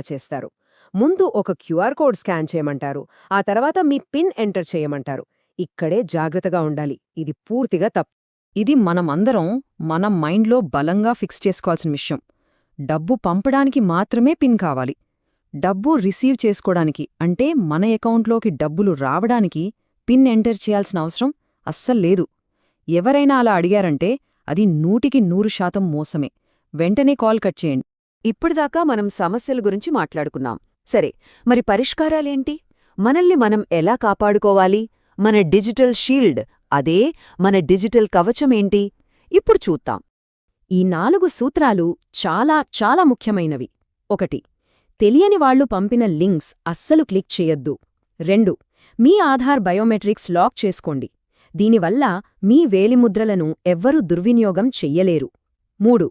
చేస్తారు. ముందు ఒక క్యూఆర్ కోడ్ స్కాన్ చేయమంటారు, ఆ తర్వాత మీ పిన్ ఎంటర్ చేయమంటారు. ఇక్కడే జాగ్రత్తగా ఉండాలి. ఇది పూర్తిగా తప్పు. ఇది మనమందరం మన మైండ్లో బలంగా ఫిక్స్ చేసుకోవాల్సిన విషయం. డబ్బు పంపడానికి మాత్రమే పిన్ కావాలి. డబ్బు రిసీవ్ చేసుకోవడానికి అంటే మన అకౌంట్లోకి డబ్బులు రావడానికి పిన్ ఎంటర్ చేయాల్సిన అవసరం అస్సల్లేదు. ఎవరైనా అలా అడిగారంటే అది 100% మోసమే. వెంటనే కాల్ కట్ చేయండి. ఇప్పటిదాకా మనం సమస్యల గురించి మాట్లాడుకున్నాం. సరే, మరి పరిష్కారాలేంటి? మనల్ని మనం ఎలా కాపాడుకోవాలి? మన డిజిటల్ షీల్డ్, అదే మన డిజిటల్ కవచమేంటి? ఇప్పుడు చూద్దాం. ఈ 4 సూత్రాలు చాలా చాలా ముఖ్యమైనవి. 1. తెలియని వాళ్లు పంపిన లింక్స్ అస్సలు క్లిక్ చేయొద్దు. 2. మీ ఆధార్ బయోమెట్రిక్స్ లాక్ చేసుకోండి. దీనివల్ల మీ వేలిముద్రలను ఎవ్వరూ దుర్వినియోగం చెయ్యలేరు. 3.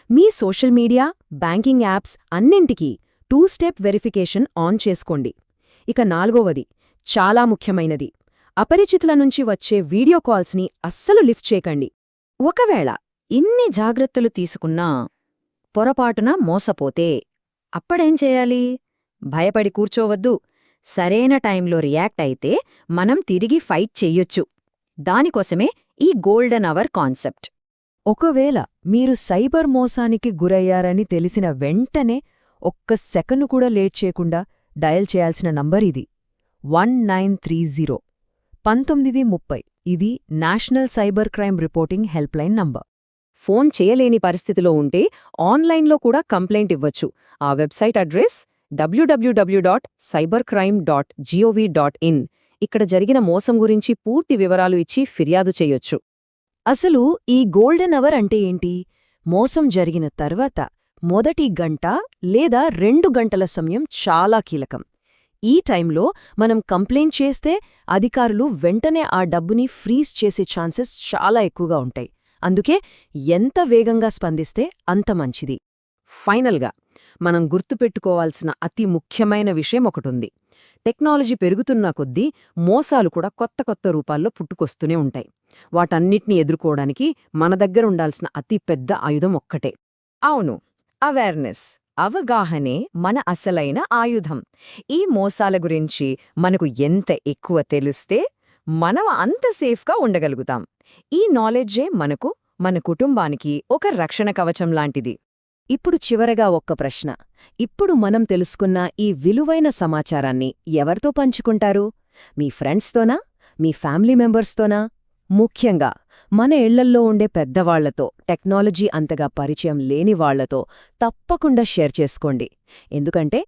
మీ సోషల్ మీడియా, బ్యాంకింగ్ యాప్స్ అన్నింటికీ 2 స్టెప్ వెరిఫికేషన్ ఆన్ చేసుకోండి. ఇక 4వది చాలా ముఖ్యమైనది. అపరిచితుల నుంచి వచ్చే వీడియో కాల్స్ని అస్సలు లిఫ్ట్ చేయకండి. ఒకవేళ ఇన్ని జాగ్రత్తలు తీసుకున్నా పొరపాటున మోసపోతే అప్పుడేం చేయాలి? భయపడి కూర్చోవద్దు. సరైన టైంలో రియాక్ట్ అయితే మనం తిరిగి ఫైట్ చెయ్యొచ్చు. దానికోసమే ఈ గోల్డెన్ అవర్ కాన్సెప్ట్. ఒకవేళ మీరు సైబర్ మోసానికి గురయ్యారని తెలిసిన వెంటనే ఒక్క సెకను కూడా లేట్ చేయకుండా డయల్ చేయాల్సిన నంబర్ ఇది 1930 1930. ఇది national cyber crime reporting helpline number. Phone చేయలేని పరిస్థితిలో ఉంటే ఆన్లైన్లో కూడా కంప్లైంట్ ఇవ్వచ్చు. ఆ వెబ్సైట్ అడ్రస్ www.cybercrime.gov.in. ఇక్కడ జరిగిన మోసం గురించి పూర్తి వివరాలు ఇచ్చి ఫిర్యాదు చేయొచ్చు. అసలు ఈ గోల్డెన్ అవర్ అంటే ఏంటి? మోసం జరిగిన తర్వాత మొదటి గంట లేదా 2 గంటల సమయం చాలా కీలకం. ఈ టైంలో మనం కంప్లైంట్ చేస్తే అధికారులు వెంటనే ఆ డబ్బుని ఫ్రీజ్ చేసే ఛాన్సెస్ చాలా ఎక్కువగా ఉంటాయి. అందుకే ఎంత వేగంగా స్పందిస్తే అంత మంచిది. ఫైనల్గా మనం గుర్తుపెట్టుకోవాల్సిన అతి ముఖ్యమైన విషయం ఒకటుంది. టెక్నాలజీ పెరుగుతున్న కొద్దీ మోసాలు కూడా కొత్త కొత్త రూపాల్లో పుట్టుకొస్తూనే ఉంటాయి. వాటన్నిటినీ ఎదుర్కోవడానికి మన దగ్గర ఉండాల్సిన అతి పెద్ద ఆయుధం ఒక్కటే. అవును, అవేర్నెస్, అవగాహనే మన అసలైన ఆయుధం. ఈ మోసాల గురించి మనకు ఎంత ఎక్కువ తెలిస్తే మనం అంత సేఫ్గా ఉండగలుగుతాం. ఈ నాలెడ్జే మనకు, మన కుటుంబానికి ఒక రక్షణ కవచం లాంటిది. ఇప్పుడు చివరగా ఒక్క ప్రశ్న. ఇప్పుడు మనం తెలుసుకున్న ఈ విలువైన సమాచారాన్ని ఎవరితో పంచుకుంటారు? మీ ఫ్రెండ్స్తోనా? మీ ఫ్యామిలీ మెంబర్స్తోనా? ముఖ్యంగా మన ఇళ్లల్లో ఉండే పెద్దవాళ్లతో, టెక్నాలజీ అంతగా పరిచయం లేని వాళ్లతో తప్పకుండా షేర్ చేసుకోండి. ఎందుకంటే